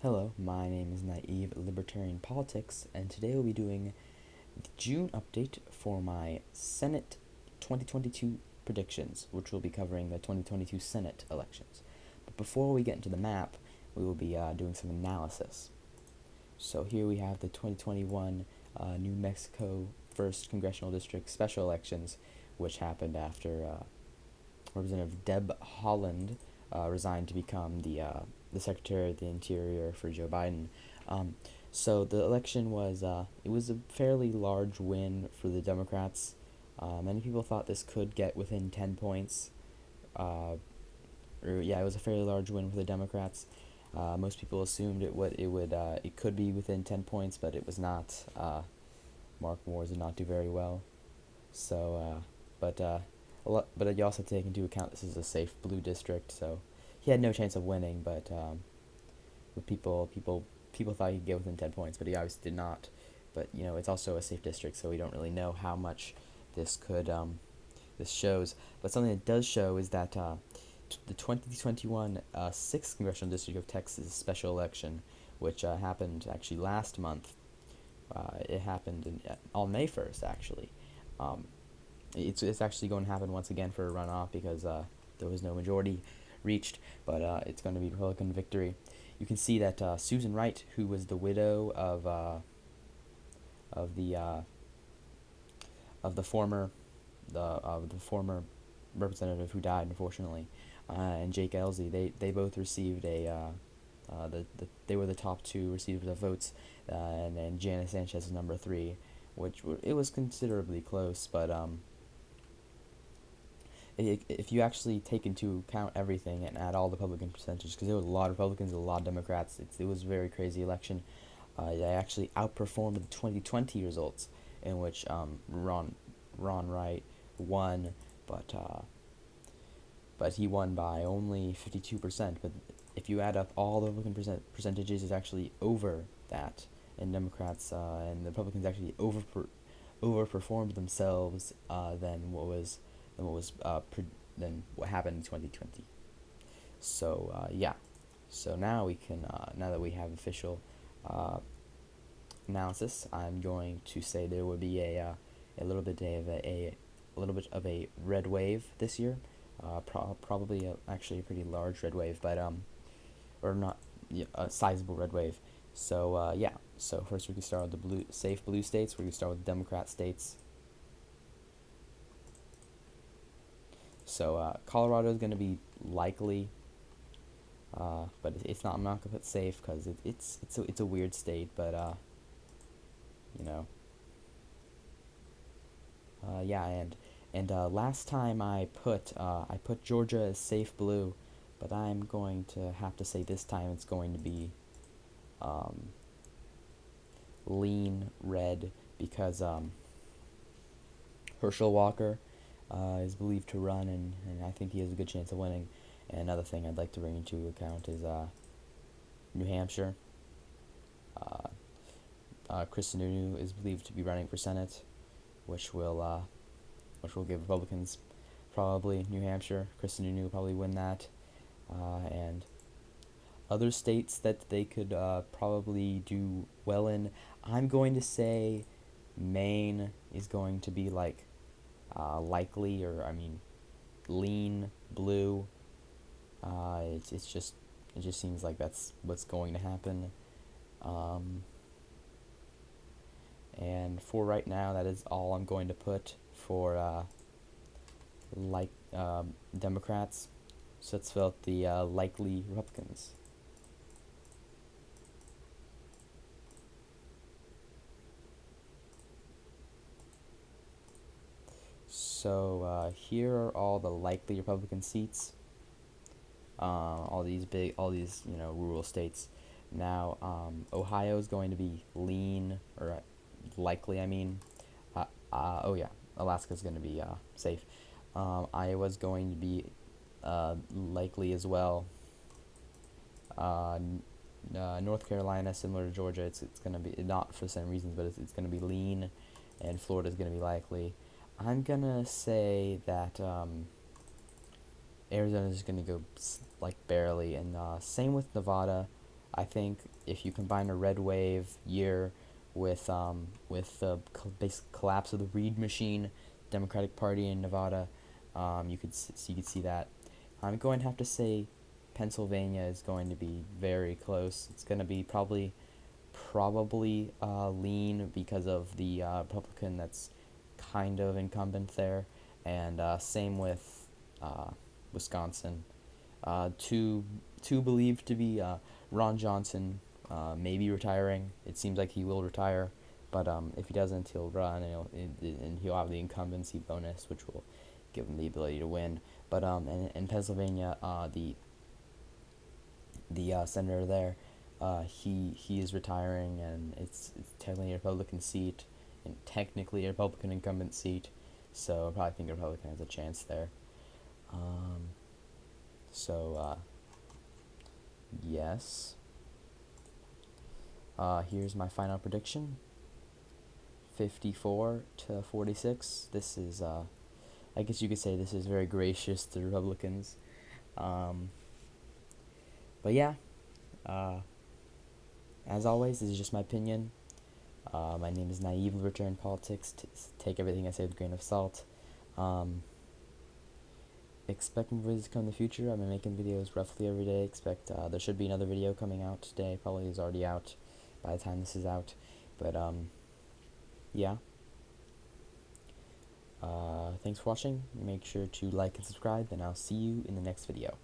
Hello, my name is Naive Libertarian Politics, and today we'll be doing the June update for my Senate 2022 predictions, which will be covering the 2022 Senate elections. But before we get into the map, we will be doing some analysis. So here we have the 2021 New Mexico 1st Congressional District special elections, which happened after Representative Deb Haaland resigned to become the Secretary of the Interior for Joe Biden. Um, so the election was it was a fairly large win for the Democrats. Many people thought this could get within 10 points. It was a fairly large win for the Democrats. Most people assumed it could be within 10 points, but it was not. Mark Moores did not do very well. So, but but you also have to take into account this is a safe blue district, so he had no chance of winning. But people thought he'd get within 10 points, but he obviously did not. But it's also a safe district, so we don't really know how much this could this shows. But something it does show is that the 2021 6th Congressional District of Texas special election, which happened actually last month. It happened on May 1st, actually. Um, it's actually going to happen once again for a runoff because there was no majority reached, but it's going to be Republican victory. You can see that Susan Wright, who was the widow of the uh, of the former representative who died unfortunately, and Jake Ellsey, they both received they were the top two receivers of votes, and then Janice Sanchez is number three, which it was considerably close, but if you actually take into account everything and add all the Republican percentages, because there was a lot of Republicans, a lot of Democrats, it was a very crazy election. They actually outperformed the 2020 results, in which Ron Wright won, but he won by only 52%. But if you add up all the Republican percentages, it's actually over that, and Democrats and the Republicans actually overperformed themselves than what was than what happened in 2020. So yeah, so now we can now that we have official uh, analysis, I'm going to say there will be a little bit of a little bit of a red wave this year. Probably actually a pretty large red wave, but or not, yeah, a sizable red wave. So yeah. So first we can start with the safe blue states. We're gonna start with Democrat states. So Colorado is gonna be likely, but it's not. I'm not gonna put safe because it's a weird state, but you know, yeah, and last time I put Georgia as safe blue, but I'm going to have to say this time it's going to be um, lean red because Herschel Walker is believed to run, and I think he has a good chance of winning. And another thing I'd like to bring into account is New Hampshire. Uh, Chris Sununu is believed to be running for Senate, which will give Republicans probably New Hampshire. Chris Sununu will probably win that, and other states that they could probably do well in. I'm going to say Maine is going to be like likely, or I mean, lean blue. It just seems like that's what's going to happen. Um, and for right now, that is all I'm going to put for like Democrats. So let's fill out the likely Republicans. So here are all the likely Republican seats. All these rural states. Now Ohio is going to be lean, or likely. I mean, oh yeah, Alaska is going to be safe. Iowa's going to be likely as well. North Carolina, similar to Georgia, it's going to be not for the same reasons, but it's going to be lean, and Florida's going to be likely. I'm gonna say that Arizona's going to go like barely, and same with Nevada. I think if you combine a red wave year with the basic collapse of the Reid machine, Democratic Party in Nevada, you could see that. I'm going to have to say Pennsylvania is going to be very close. It's going to be probably lean because of the Republican that's kind of incumbent there, and same with Wisconsin. Two believed to be Ron Johnson may be retiring. It seems like he will retire, but if he doesn't, he'll run and he'll have the incumbency bonus, which will give him the ability to win. But in Pennsylvania, the senator there, he is retiring, and it's technically a Republican seat, and technically a Republican incumbent seat. So I probably think a Republican has a chance there. Um, so yes. Here's my final prediction. 54 to 46. This is I guess you could say this is very gracious to Republicans. Um, but yeah, uh, as always, this is just my opinion. My name is Naive Libertarian in Politics. Take everything I say with a grain of salt. Um, expect more videos to come in the future. I've been making videos roughly every day. Expect there should be another video coming out today. Probably is already out by the time this is out. But yeah. Thanks for watching. Make sure to like and subscribe, and I'll see you in the next video.